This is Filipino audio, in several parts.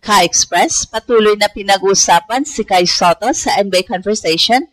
Ka-Express, patuloy na pinag-uusapan si Kai Sotto sa NBA Conversation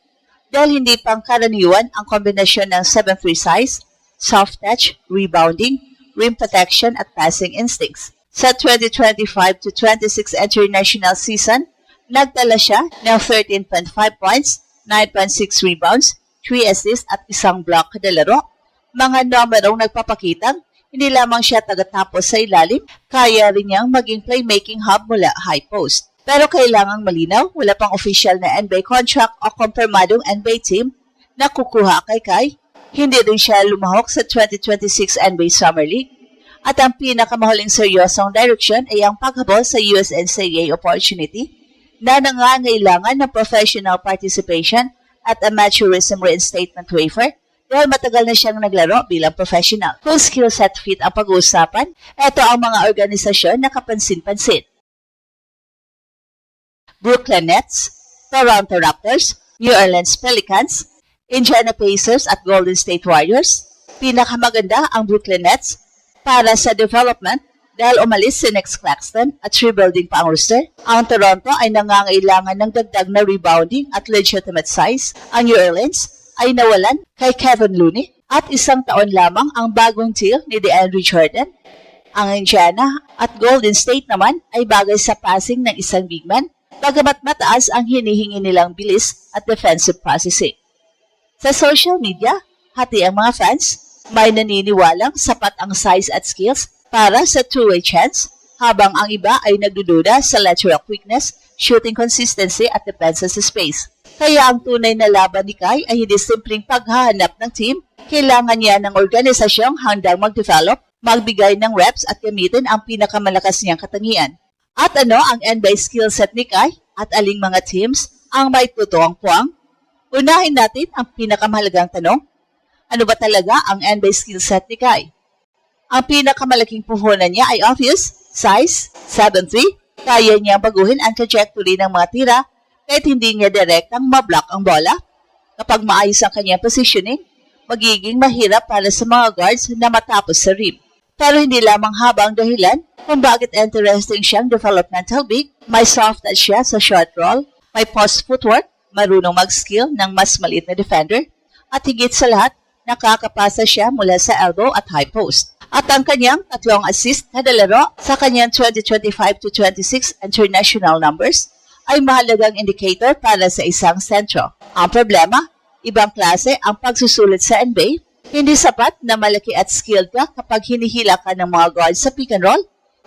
dahil hindi pangkaraniwan ang kombinasyon ng 7'3" size, soft touch, rebounding, rim protection at passing instincts. Sa 2025 to 26 international season, nagtala siya ng 13.5 points, 9.6 rebounds, 3 assists at isang block kada laro. Mga numerong nagpapakitang hindi lamang siya tagatapos sa ilalim, kaya rin niyang maging playmaking hub mula high post. Pero kailangang malinaw, wala pang official na NBA contract o kumpirmadong NBA team na kukuha kay Kai. Hindi rin siya lumahok sa 2026 NBA Summer League. At ang pinakamahuling seryosong direction ay ang paghabol sa USNCAA opportunity na nangangailangan ng professional participation at amateurism reinstatement waiver dahil matagal na siyang naglaro bilang professional. Kung skill set fit ang pag-uusapan, ito ang mga organisasyon na kapansin-pansin. Brooklyn Nets, Toronto Raptors, New Orleans Pelicans, Indiana Pacers at Golden State Warriors. Pinakamaganda ang Brooklyn Nets para sa development dahil umalis si Nick Claxton at rebuilding pa ang roster. Ang Toronto ay nangangailangan ng dagdag na rebounding at legitimate size. Ang New Orleans ay nawalan kay Kevin Looney at isang taon lamang ang bagong deal ni DeAndre Jordan. Ang Indiana at Golden State naman ay bagay sa passing ng isang big man, bagamat mataas ang hinihingi nilang bilis at defensive processing. Sa social media, hati ang mga fans, may naniniwalang sapat ang size at skills para sa two-way chance, habang ang iba ay nagdududa sa lateral quickness, shooting consistency at defense sa space. Kaya ang tunay na laban ni Kai ay hindi simpleng paghahanap ng team. Kailangan niya ng organisasyong handang mag-develop, magbigay ng reps at gamitin ang pinakamalakas niyang katangian. At ano ang NBA skill set ni Kai at aling mga teams ang may totoong puwang? Unahin natin ang pinakamahalagang tanong. Ano ba talaga ang NBA skill set ni Kai? Ang pinakamalaking puhunan niya ay obvious, size, 7'3". Kaya niyang baguhin ang trajectory ng mga tira kahit hindi niya direktang mablock ang bola. Kapag maayos ang kanyang positioning, magiging mahirap para sa mga guards na matapos sa rim. Pero hindi lamang habang dahilan kung bakit interesting siyang developmental big, may soft touch siya sa short roll, may post footwork, marunong mag-skill ng mas maliit na defender, at higit sa lahat, nakakapasa siya mula sa elbow at high post. At ang kanyang 3 assist kada laro sa kanyang 2025 to 26 international numbers ay mahalagang indicator para sa isang sentro. Ang problema, ibang klase ang pagsusulit sa NBA. Hindi sapat na malaki at skilled ka kapag hinihila ka ng mga guards sa pick and roll,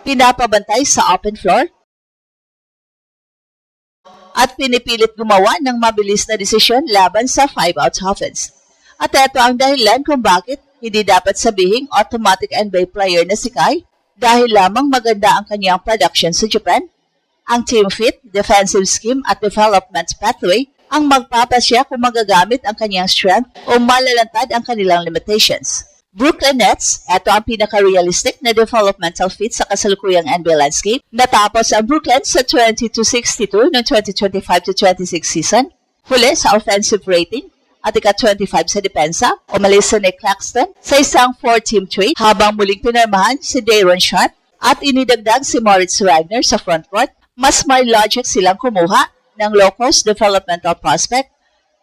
pinapabantay sa open floor, at pinipilit gumawa ng mabilis na desisyon laban sa 5-out offense. At ito ang dahilan kung bakit hindi dapat sabihing automatic NBA player na si Kai dahil lamang maganda ang kanyang production sa Japan. Ang team fit, defensive scheme at development pathway ang magpapasya kung magagamit ang kanyang strength o malalantad ang kanilang limitations. Brooklyn Nets, ito ang pinaka-realistic na developmental fit sa kasalukuyang NBA landscape. Natapos ang Brooklyn sa 20-62 noong 2025-26 season. Huli sa offensive rating at ika-25 sa depensa. Umalis si Nick Claxton sa isang 4-team trade habang muling pinirmahan si Day'Ron Sharpe at inidagdag si Moritz Wagner sa frontcourt. Mas may logic silang kumuha ng low-cost developmental prospect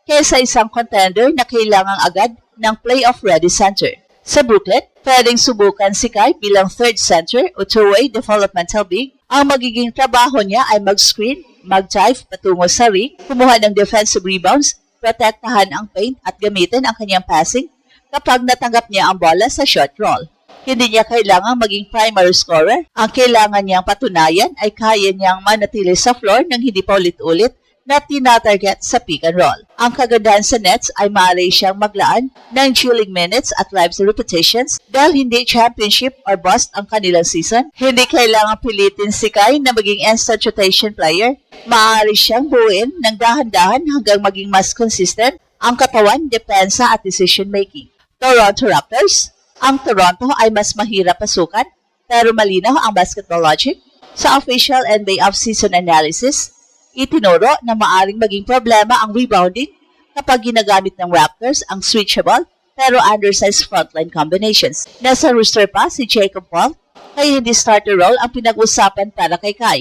kaysa isang contender na kailangang agad ng playoff-ready center. Sa Brooklyn, pwedeng subukan si Kai bilang third center o two-way developmental big. Ang magiging trabaho niya ay mag-screen, mag-drive patungo sa ring, kumuha ng defensive rebounds, protektahan ang paint at gamitin ang kanyang passing kapag natanggap niya ang bola sa short roll. Hindi niya kailangang maging primary scorer. Ang kailangan niyang patunayan ay kaya niyang manatili sa floor nang hindi pa ulit-ulit na tinatarget sa pick and roll. Ang kagandahan sa Nets ay maaari siyang maglaan ng chilling minutes at live repetitions dahil hindi championship or bust ang kanilang season. Hindi kailangang pilitin si Kai na maging instant rotation player. Maaari siyang buuin ng dahan-dahan hanggang maging mas consistent ang katawan, depensa at decision making. Toronto Raptors. Ang Toronto ay mas mahirap pasukan pero malinaw ang basketball logic. Sa official NBA off-season analysis, itinuro na maaring maging problema ang rebounding kapag ginagamit ng Raptors ang switchable pero undersized frontline combinations. Nasa roster pa si Jacob Paul kaya hindi starter role ang pinag-usapan para kay Kai.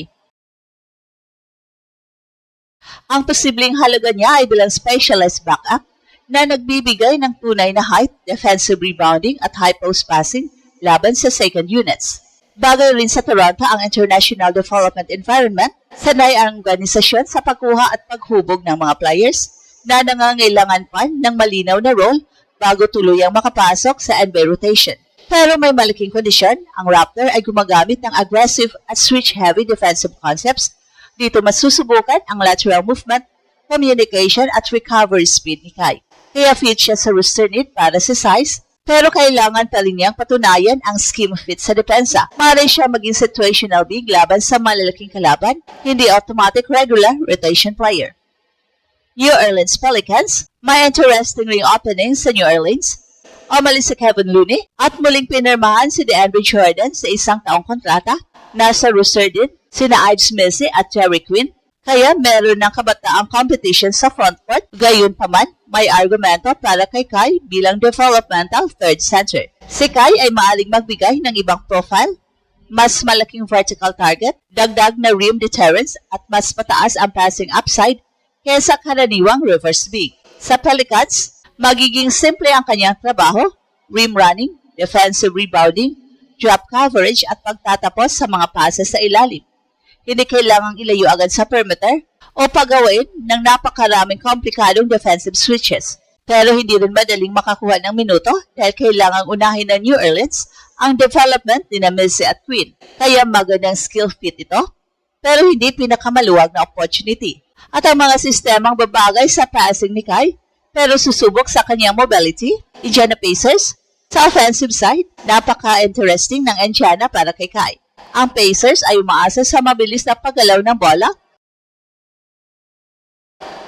Ang posibleng halaga niya ay bilang specialized backup na nagbibigay ng tunay na height, defensive rebounding at high post passing laban sa second units. Bagay rin sa Toronto ang international development environment, sanay ang organisasyon sa pagkuha at paghubog ng mga players na nangangailangan pa ng malinaw na role bago tuluyang makapasok sa NBA rotation. Pero may malaking kondisyon, ang Raptor ay gumagamit ng aggressive at switch-heavy defensive concepts. Dito masusubukan ang lateral movement, communication at recovery speed ni Kai. Kaya fit siya sa roster need para sa size, pero kailangan pa rin niyang patunayan ang scheme fit sa depensa. Maaari siya maging situational big laban sa malalaking kalaban, hindi automatic regular rotation player. New Orleans Pelicans, may interesting ring opening sa New Orleans. Umalis si Kevin Looney at muling pinirmahan si DeAndre Jordan sa isang taong kontrata. Nasa roster din sina Ives Messi at Jerry Quinn. Kaya meron ng kabataang competition sa frontcourt. Gayunpaman, may argumento para kay Kai bilang developmental third center. Si Kai ay maaaring magbigay ng ibang profile, mas malaking vertical target, dagdag na rim deterrence at mas mataas ang passing upside kaysa karaniwang reverse big. Sa Pelicans, magiging simple ang kanyang trabaho, rim running, defensive rebounding, drop coverage at pagtatapos sa mga passes sa ilalim. Hindi kailangang ilayo agad sa perimeter o pagawin ng napakaraming komplikadong defensive switches. Pero hindi rin madaling makakuha ng minuto dahil kailangang unahin ng New Orleans ang development ni Messi at Quinn. Kaya magandang skill fit ito, pero hindi pinakamaluwag na opportunity. At ang mga sistemang babagay sa passing ni Kai, pero susubok sa kanyang mobility, Indiana Pacers. Sa offensive side, napaka-interesting ng Indiana para kay Kai. Ang Pacers ay umaasa sa mabilis na paggalaw ng bola,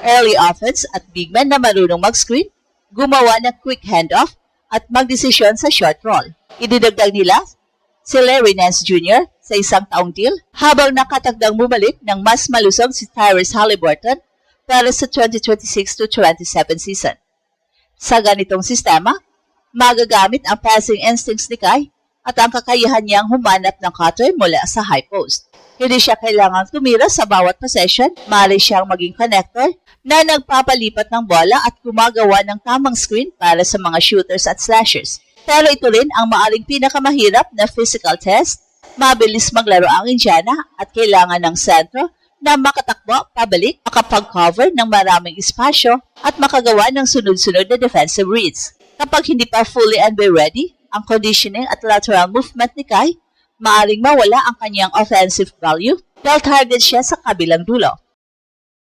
early offense at big men na marunong mag-screen, gumawa ng quick handoff at magdesisyon sa short roll. Ididagdag nila si Larry Nance Jr. sa isang taong deal habang nakatagdang bumalik ng mas malusog si Tyrese Haliburton para sa 2026-27 season. Sa ganitong sistema, magagamit ang passing instincts ni Kai at ang kakayahan niyang humanap ng cutter mula sa high post. Hindi siya kailangan tumira sa bawat possession, maaari siyang maging connector na nagpapalipat ng bola at gumagawa ng tamang screen para sa mga shooters at slashers. Pero ito rin ang maaring pinakamahirap na physical test. Mabilis maglaro ang Indiana at kailangan ng sentro na makatakbo pabalik, makapag-cover ng maraming espasyo at makagawa ng sunod-sunod na defensive reads. Kapag hindi pa fully NBA ready, ang conditioning at lateral movement ni Kai, maaring mawala ang kanyang offensive value dahil target siya sa kabilang dulo.